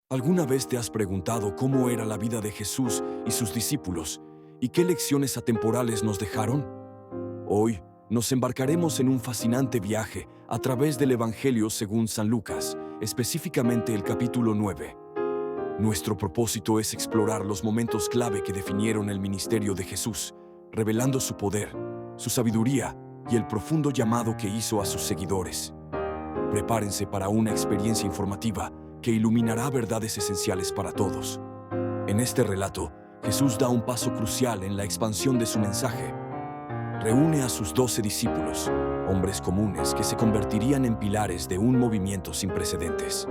¿Alguna vez te has preguntado cómo era la vida de Jesús y sus discípulos y qué lecciones atemporales nos dejaron? Hoy nos embarcaremos en un fascinante viaje a través del Evangelio según San Lucas, específicamente el capítulo 9. Nuestro propósito es explorar los momentos clave que definieron el ministerio de Jesús, revelando su poder, su sabiduría y el profundo llamado que hizo a sus seguidores. Prepárense para una experiencia informativa que iluminará verdades esenciales para todos. En este relato, Jesús da un paso crucial en la expansión de su mensaje. Reúne a sus 12 discípulos, hombres comunes que se convertirían en pilares de un movimiento sin precedentes.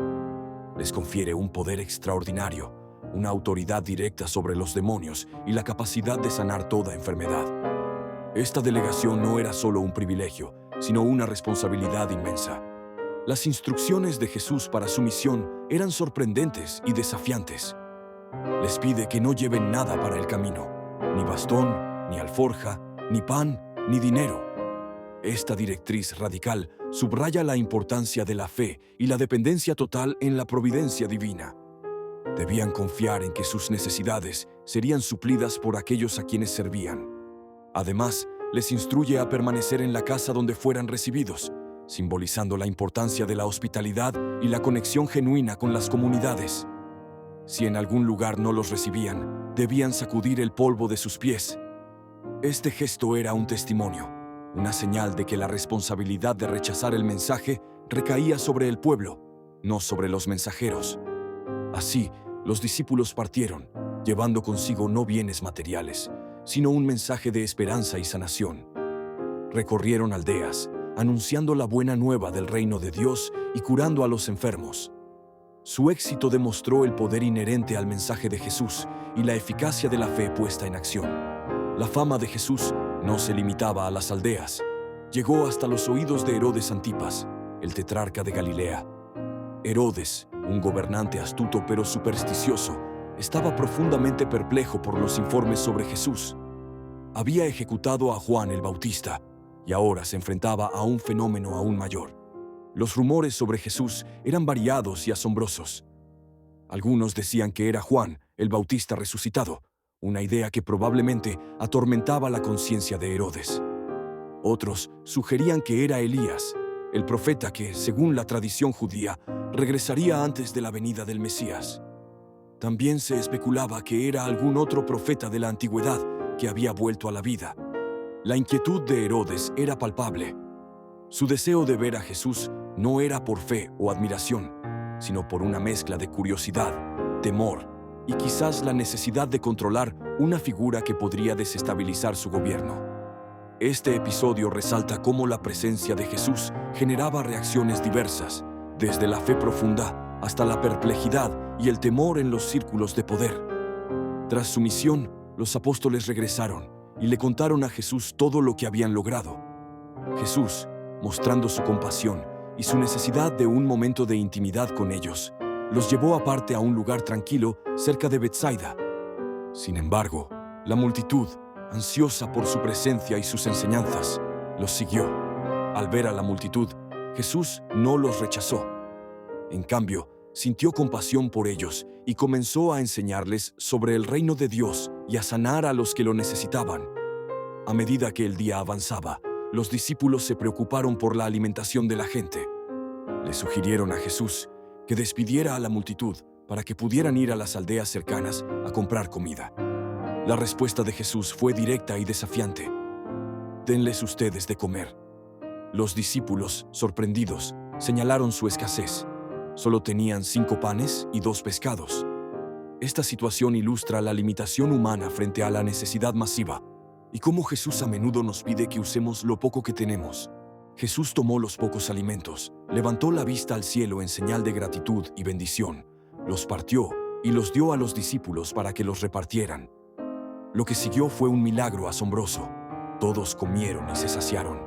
Les confiere un poder extraordinario, una autoridad directa sobre los demonios y la capacidad de sanar toda enfermedad. Esta delegación no era solo un privilegio, sino una responsabilidad inmensa. Las instrucciones de Jesús para su misión eran sorprendentes y desafiantes. Les pide que no lleven nada para el camino, ni bastón, ni alforja, ni pan, ni dinero. Esta directriz radical subraya la importancia de la fe y la dependencia total en la providencia divina. Debían confiar en que sus necesidades serían suplidas por aquellos a quienes servían. Además, les instruye a permanecer en la casa donde fueran recibidos, simbolizando la importancia de la hospitalidad y la conexión genuina con las comunidades. Si en algún lugar no los recibían, debían sacudir el polvo de sus pies. Este gesto era un testimonio, una señal de que la responsabilidad de rechazar el mensaje recaía sobre el pueblo, no sobre los mensajeros. Así, los discípulos partieron, llevando consigo no bienes materiales, sino un mensaje de esperanza y sanación. Recorrieron aldeas, anunciando la buena nueva del reino de Dios y curando a los enfermos. Su éxito demostró el poder inherente al mensaje de Jesús y la eficacia de la fe puesta en acción. La fama de Jesús no se limitaba a las aldeas. Llegó hasta los oídos de Herodes Antipas, el tetrarca de Galilea. Herodes, un gobernante astuto pero supersticioso, estaba profundamente perplejo por los informes sobre Jesús. Había ejecutado a Juan el Bautista y ahora se enfrentaba a un fenómeno aún mayor. Los rumores sobre Jesús eran variados y asombrosos. Algunos decían que era Juan el Bautista resucitado, una idea que probablemente atormentaba la conciencia de Herodes. Otros sugerían que era Elías, el profeta que, según la tradición judía, regresaría antes de la venida del Mesías. También se especulaba que era algún otro profeta de la antigüedad que había vuelto a la vida. La inquietud de Herodes era palpable. Su deseo de ver a Jesús no era por fe o admiración, sino por una mezcla de curiosidad, temor y quizás la necesidad de controlar una figura que podría desestabilizar su gobierno. Este episodio resalta cómo la presencia de Jesús generaba reacciones diversas, desde la fe profunda hasta la perplejidad y el temor en los círculos de poder. Tras su misión, los apóstoles regresaron y le contaron a Jesús todo lo que habían logrado. Jesús, mostrando su compasión y su necesidad de un momento de intimidad con ellos, los llevó aparte a un lugar tranquilo cerca de Betsaida. Sin embargo, la multitud, ansiosa por su presencia y sus enseñanzas, los siguió. Al ver a la multitud, Jesús no los rechazó. En cambio, sintió compasión por ellos y comenzó a enseñarles sobre el reino de Dios y a sanar a los que lo necesitaban. A medida que el día avanzaba, los discípulos se preocuparon por la alimentación de la gente. Le sugirieron a Jesús que despidiera a la multitud para que pudieran ir a las aldeas cercanas a comprar comida. La respuesta de Jesús fue directa y desafiante. «Denles ustedes de comer». Los discípulos, sorprendidos, señalaron su escasez. Solo tenían 5 panes y 2 pescados. Esta situación ilustra la limitación humana frente a la necesidad masiva y cómo Jesús a menudo nos pide que usemos lo poco que tenemos. Jesús tomó los pocos alimentos, levantó la vista al cielo en señal de gratitud y bendición, los partió y los dio a los discípulos para que los repartieran. Lo que siguió fue un milagro asombroso. Todos comieron y se saciaron.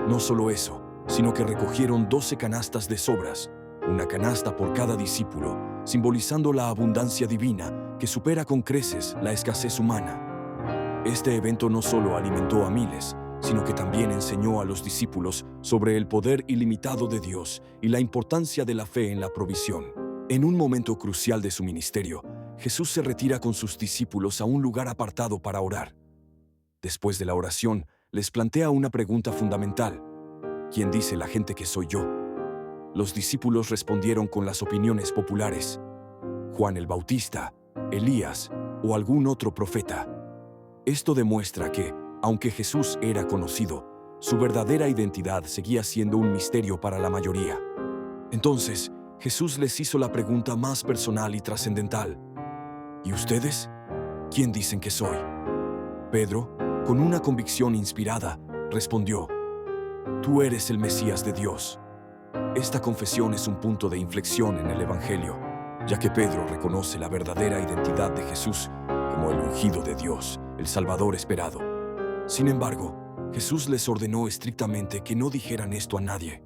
No solo eso, sino que recogieron 12 canastas de sobras, una canasta por cada discípulo, simbolizando la abundancia divina que supera con creces la escasez humana. Este evento no solo alimentó a miles, sino que también enseñó a los discípulos sobre el poder ilimitado de Dios y la importancia de la fe en la provisión. En un momento crucial de su ministerio, Jesús se retira con sus discípulos a un lugar apartado para orar. Después de la oración, les plantea una pregunta fundamental: ¿quién dice la gente que soy yo? Los discípulos respondieron con las opiniones populares: Juan el Bautista, Elías o algún otro profeta. Esto demuestra que, aunque Jesús era conocido, su verdadera identidad seguía siendo un misterio para la mayoría. Entonces, Jesús les hizo la pregunta más personal y trascendental: ¿y ustedes? ¿Quién dicen que soy? Pedro, con una convicción inspirada, respondió: Tú eres el Mesías de Dios. Esta confesión es un punto de inflexión en el Evangelio, ya que Pedro reconoce la verdadera identidad de Jesús como el ungido de Dios, el Salvador esperado. Sin embargo, Jesús les ordenó estrictamente que no dijeran esto a nadie.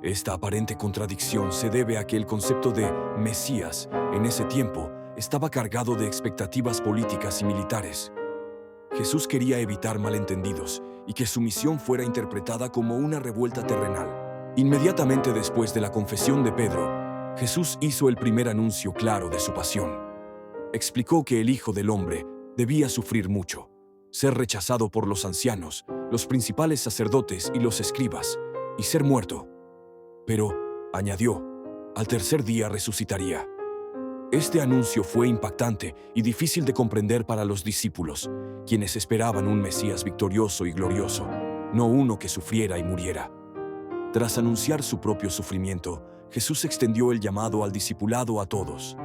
Esta aparente contradicción se debe a que el concepto de Mesías en ese tiempo estaba cargado de expectativas políticas y militares. Jesús quería evitar malentendidos y que su misión fuera interpretada como una revuelta terrenal. Inmediatamente después de la confesión de Pedro, Jesús hizo el primer anuncio claro de su pasión. Explicó que el Hijo del Hombre debía sufrir mucho, ser rechazado por los ancianos, los principales sacerdotes y los escribas, y ser muerto. Pero, añadió, al tercer día resucitaría. Este anuncio fue impactante y difícil de comprender para los discípulos, quienes esperaban un Mesías victorioso y glorioso, no uno que sufriera y muriera. Tras anunciar su propio sufrimiento, Jesús extendió el llamado al discipulado a todos.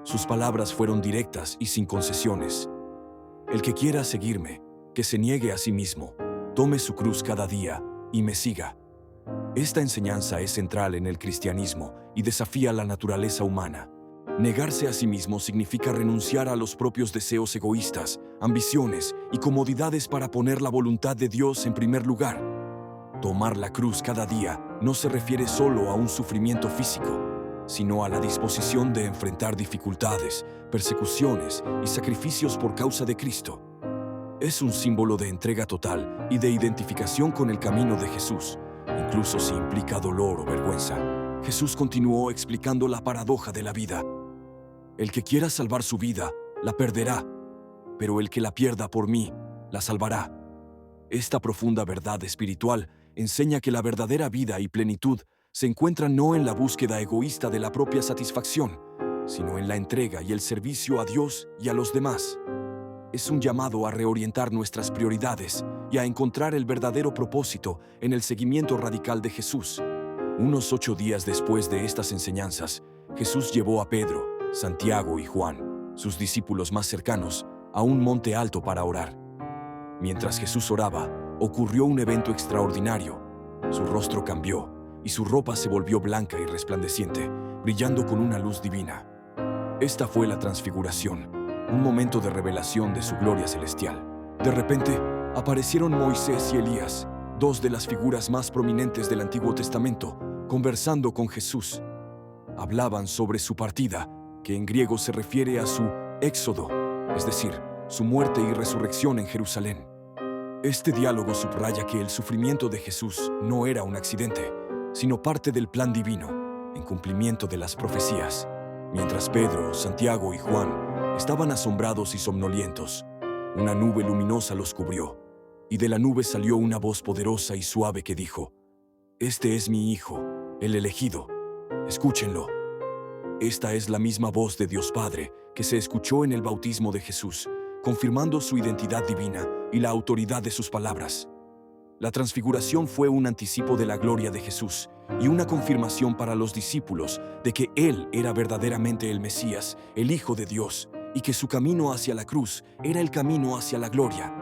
Sus palabras fueron directas y sin concesiones. El que quiera seguirme, que se niegue a sí mismo, tome su cruz cada día y me siga. Esta enseñanza es central en el cristianismo y desafía la naturaleza humana. Negarse a sí mismo significa renunciar a los propios deseos egoístas, ambiciones y comodidades para poner la voluntad de Dios en primer lugar. Tomar la cruz cada día no se refiere solo a un sufrimiento físico, sino a la disposición de enfrentar dificultades, persecuciones y sacrificios por causa de Cristo. Es un símbolo de entrega total y de identificación con el camino de Jesús, incluso si implica dolor o vergüenza. Jesús continuó explicando la paradoja de la vida. El que quiera salvar su vida, la perderá, pero el que la pierda por mí, la salvará. Esta profunda verdad espiritual enseña que la verdadera vida y plenitud se encuentran no en la búsqueda egoísta de la propia satisfacción, sino en la entrega y el servicio a Dios y a los demás. Es un llamado a reorientar nuestras prioridades y a encontrar el verdadero propósito en el seguimiento radical de Jesús. Unos 8 días después de estas enseñanzas, Jesús llevó a Pedro, Santiago y Juan, sus discípulos más cercanos, a un monte alto para orar. Mientras Jesús oraba, ocurrió un evento extraordinario. Su rostro cambió y su ropa se volvió blanca y resplandeciente, brillando con una luz divina. Esta fue la transfiguración, un momento de revelación de su gloria celestial. De repente, aparecieron Moisés y Elías, 2 de las figuras más prominentes del Antiguo Testamento, conversando con Jesús. Hablaban sobre su partida, que en griego se refiere a su éxodo, es decir, su muerte y resurrección en Jerusalén. Este diálogo subraya que el sufrimiento de Jesús no era un accidente, sino parte del plan divino, en cumplimiento de las profecías. Mientras Pedro, Santiago y Juan estaban asombrados y somnolientos, una nube luminosa los cubrió, y de la nube salió una voz poderosa y suave que dijo: Este es mi Hijo, el elegido. Escúchenlo. Esta es la misma voz de Dios Padre que se escuchó en el bautismo de Jesús, confirmando su identidad divina y la autoridad de sus palabras. La transfiguración fue un anticipo de la gloria de Jesús y una confirmación para los discípulos de que Él era verdaderamente el Mesías, el Hijo de Dios, y que su camino hacia la cruz era el camino hacia la gloria.